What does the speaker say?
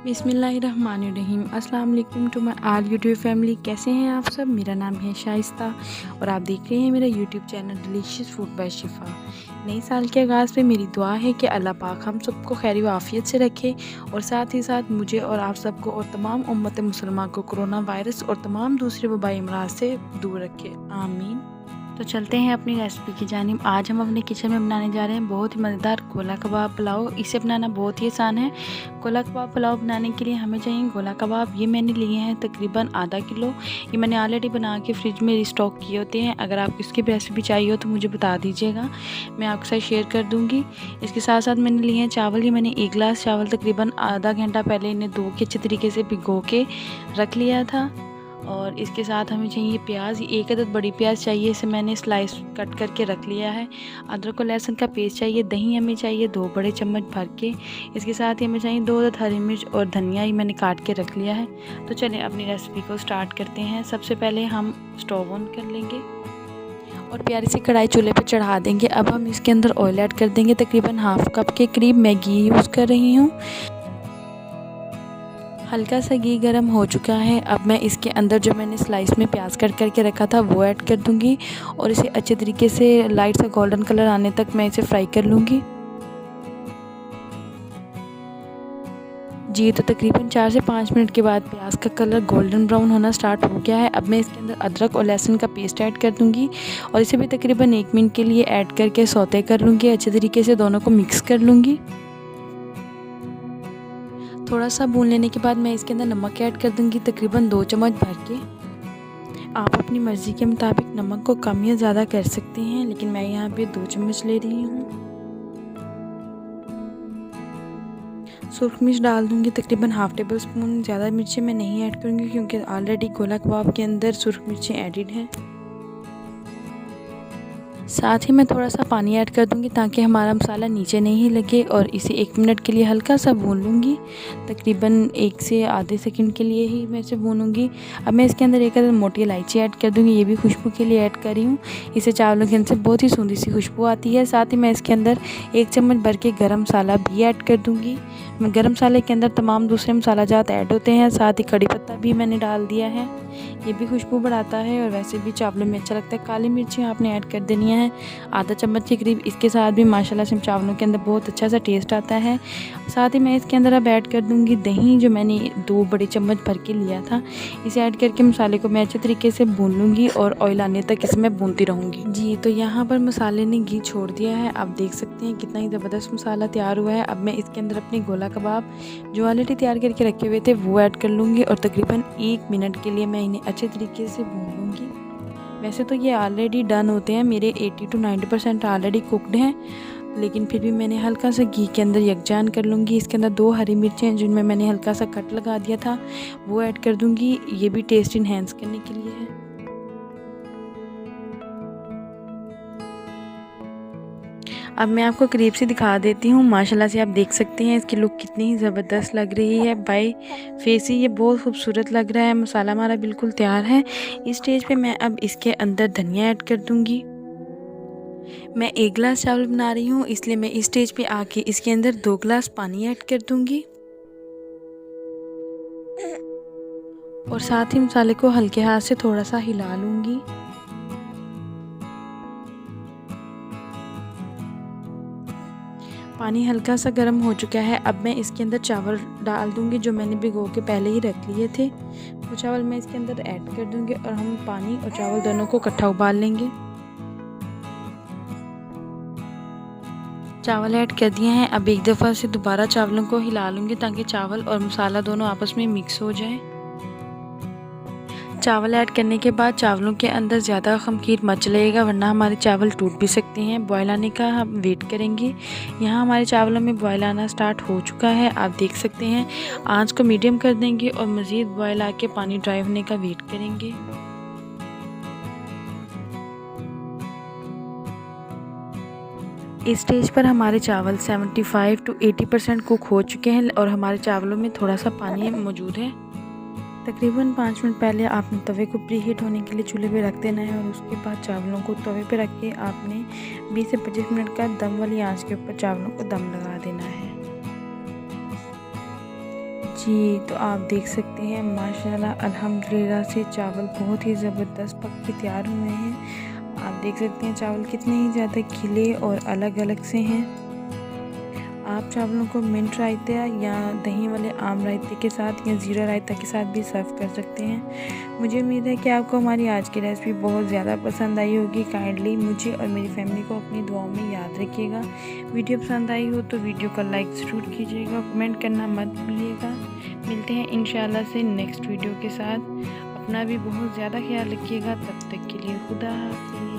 बिस्मिल्लाहिर्रहमानिर्रहीम। अस्सलाम वालेकुम to my all YouTube family. कैसे हैं आप सब? मेरा नाम है शाइस्ता और आप देख रहे हैं मेरा YouTube channel delicious food by शिफा। नए साल के आगाज़ पे मेरी दुआ है कि अल्लाह पाक हम सबको खैर व आफियत से रखे और साथ ही साथ मुझे और आप सबको और तमाम उम्मत मुसलमान को कोरोना वायरस और तमाम दूसरे वबाई अमराज से दूर रखे, आमीन। तो चलते हैं अपनी रेसिपी की जानिब। आज हम अपने किचन में बनाने जा रहे हैं बहुत ही मज़ेदार गोला कबाब पुलाव। इसे बनाना बहुत ही आसान है। गोला कबाब पुलाव बनाने के लिए हमें चाहिए गोला कबाब। ये मैंने लिए हैं तकरीबन आधा किलो। ये मैंने ऑलरेडी बना के फ्रिज में रिस्टॉक किए होते हैं। अगर आपको इसकी रेसिपी चाहिए हो तो मुझे बता दीजिएगा, मैं आपके साथ शेयर कर दूँगी। इसके साथ साथ मैंने लिए हैं चावल। ये मैंने 1 गिलास चावल तकरीबन आधा घंटा पहले इन्हें धो के अच्छे तरीके से भिगो के रख लिया था। और इसके साथ हमें चाहिए प्याज। 1 अदद बड़ी प्याज चाहिए, इसे मैंने स्लाइस कट करके रख लिया है। अदरक और लहसुन का पेस्ट चाहिए। दही हमें चाहिए 2 बड़े चम्मच भर के। इसके साथ ही हमें चाहिए 2 अदद हरी मिर्च और धनिया ही मैंने काट के रख लिया है। तो चलिए अपनी रेसिपी को स्टार्ट करते हैं। सबसे पहले हम स्टोव ऑन कर लेंगे और प्यारी सी कढ़ाई चूल्हे पर चढ़ा देंगे। अब हम इसके अंदर ऑयल ऐड कर देंगे। तकरीबन हाफ कप के करीब मैं घी यूज़ कर रही हूँ। हल्का सा घी गर्म हो चुका है। अब मैं इसके अंदर जो मैंने स्लाइस में प्याज कट करके रखा था वो ऐड कर दूंगी और इसे अच्छे तरीके से लाइट सा गोल्डन कलर आने तक मैं इसे फ्राई कर लूँगी। जी, तो तकरीबन 4 से 5 मिनट के बाद प्याज का कलर गोल्डन ब्राउन होना स्टार्ट हो गया है। अब मैं इसके अंदर अदरक और लहसुन का पेस्ट ऐड कर दूंगी और इसे भी तकरीबन 1 मिनट के लिए ऐड करके सौते कर लूँगी। अच्छे तरीके से दोनों को मिक्स कर लूँगी। थोड़ा सा भून लेने के बाद मैं इसके अंदर नमक ऐड कर दूंगी तकरीबन 2 चम्मच भर के। आप अपनी मर्ज़ी के मुताबिक नमक को कम या ज़्यादा कर सकते हैं, लेकिन मैं यहाँ पे 2 चम्मच ले रही हूँ। सुरख मिर्च डाल दूंगी तकरीबन हाफ टेबल स्पून। ज़्यादा मिर्चें मैं नहीं ऐड करूँगी क्योंकि ऑलरेडी गोला कबाब के अंदर सुरख मिर्चें एडिड हैं। साथ ही मैं थोड़ा सा पानी ऐड कर दूंगी ताकि हमारा मसाला नीचे नहीं लगे और इसे 1 मिनट के लिए हल्का सा भून लूँगी। तकरीबन 1 से आधे सेकंड के लिए ही मैं इसे भूनूंगी। अब मैं इसके अंदर 1 अदद मोटी इलायची ऐड कर दूंगी। ये भी खुशबू के लिए ऐड कर रही हूँ। इसे चावलों के अंदर से बहुत ही सुंदर सी खुशबू आती है। साथ ही मैं इसके अंदर 1 चम्मच भर के गर्म मसाला भी ऐड कर दूँगी। गर्म मसाले के अंदर तमाम दूसरे मसाला जात ऐड होते हैं। साथ ही कड़ी पत्ता भी मैंने डाल दिया है, ये भी खुशबू बढ़ाता है और वैसे भी चावलों में अच्छा लगता है। काली मिर्ची आपने ऐड कर देनी है आधा चम्मच के करीब। इसके साथ भी माशाल्लाह से चावलों के अंदर बहुत अच्छा सा टेस्ट आता है। साथ ही मैं इसके अंदर अब ऐड कर दूंगी दही, जो मैंने 2 बड़े चम्मच भर के लिया था। इसे ऐड करके मसाले को मैं अच्छे तरीके से भून लूँगी और ऑयल आने तक इसे मैं भूनती रहूँगी। जी, तो यहाँ पर मसाले ने घी छोड़ दिया है। आप देख सकते हैं कितना ही ज़बरदस्त मसाला तैयार हुआ है। अब मैं इसके अंदर अपने गोला कबाब जो ऑलरेडी तैयार करके रखे हुए थे वो ऐड कर लूँगी और तकरीबन 1 मिनट के लिए मैं इन्हें अच्छे तरीके से भून लूँगी। वैसे तो ये ऑलरेडी डन होते हैं, मेरे 80 to 90% ऑलरेडी कुकड हैं, लेकिन फिर भी मैंने हल्का सा घी के अंदर यकजान कर लूँगी। इसके अंदर 2 हरी मिर्चें हैं जिनमें मैंने हल्का सा कट लगा दिया था वो ऐड कर दूँगी। ये भी टेस्ट इन्हेंस करने के लिए है। अब मैं आपको करीब से दिखा देती हूँ। माशाल्लाह से आप देख सकते हैं इसकी लुक कितनी ही ज़बरदस्त लग रही है। बाय फेस ही ये बहुत खूबसूरत लग रहा है। मसाला हमारा बिल्कुल तैयार है। इस स्टेज पे मैं अब इसके अंदर धनिया ऐड कर दूँगी। मैं 1 गिलास चावल बना रही हूँ, इसलिए मैं इस स्टेज पे आके इसके अंदर 2 गिलास पानी ऐड कर दूँगी और साथ ही मसाले को हल्के हाथ से थोड़ा सा हिला लूँगी। पानी हल्का सा गर्म हो चुका है। अब मैं इसके अंदर चावल डाल दूंगी जो मैंने भिगो के पहले ही रख लिए थे। वो चावल मैं इसके अंदर ऐड कर दूंगी और हम पानी और चावल दोनों को इकट्ठा उबाल लेंगे। चावल ऐड कर दिए हैं। अब एक दफ़ा से दोबारा चावलों को हिला लूँगी ताकि चावल और मसाला दोनों आपस में मिक्स हो जाए। चावल ऐड करने के बाद चावलों के अंदर ज़्यादा खमीर मत चलेगा वरना हमारे चावल टूट भी सकते हैं। बॉयल आने का हम वेट करेंगे। यहाँ हमारे चावलों में बॉयल आना स्टार्ट हो चुका है, आप देख सकते हैं। आंच को मीडियम कर देंगे और मज़ीद बॉयल आके पानी ड्राई होने का वेट करेंगे। इस स्टेज पर हमारे चावल 75 to 80% कुक हो चुके हैं और हमारे चावलों में थोड़ा सा पानी मौजूद है। तकरीबन 5 मिनट पहले आपने तवे को प्री हीट होने के लिए चूल्हे पे रख देना है और उसके बाद चावलों को तवे पे रख के आपने 20 से 25 मिनट का दम वाली आंच के ऊपर चावलों को दम लगा देना है। जी, तो आप देख सकते हैं माशाल्लाह अल्हम्दुलिल्लाह से चावल बहुत ही ज़बरदस्त पक के तैयार हुए हैं। आप देख सकते हैं चावल कितने ही ज़्यादा खिले और अलग-अलग से हैं। आप चावलों को मिंट रायता या दही वाले आम रायते के साथ या ज़ीरा रायता के साथ भी सर्व कर सकते हैं। मुझे उम्मीद है कि आपको हमारी आज की रेसिपी बहुत ज़्यादा पसंद आई होगी। काइंडली मुझे और मेरी फैमिली को अपनी दुआओं में याद रखिएगा। वीडियो पसंद आई हो तो वीडियो को लाइक ज़रूर कीजिएगा, कमेंट करना मत भूलिएगा। मिलते हैं इंशाल्लाह से नेक्स्ट वीडियो के साथ। अपना भी बहुत ज़्यादा ख्याल रखिएगा। तब तक के लिए खुदा हाफ़िज़।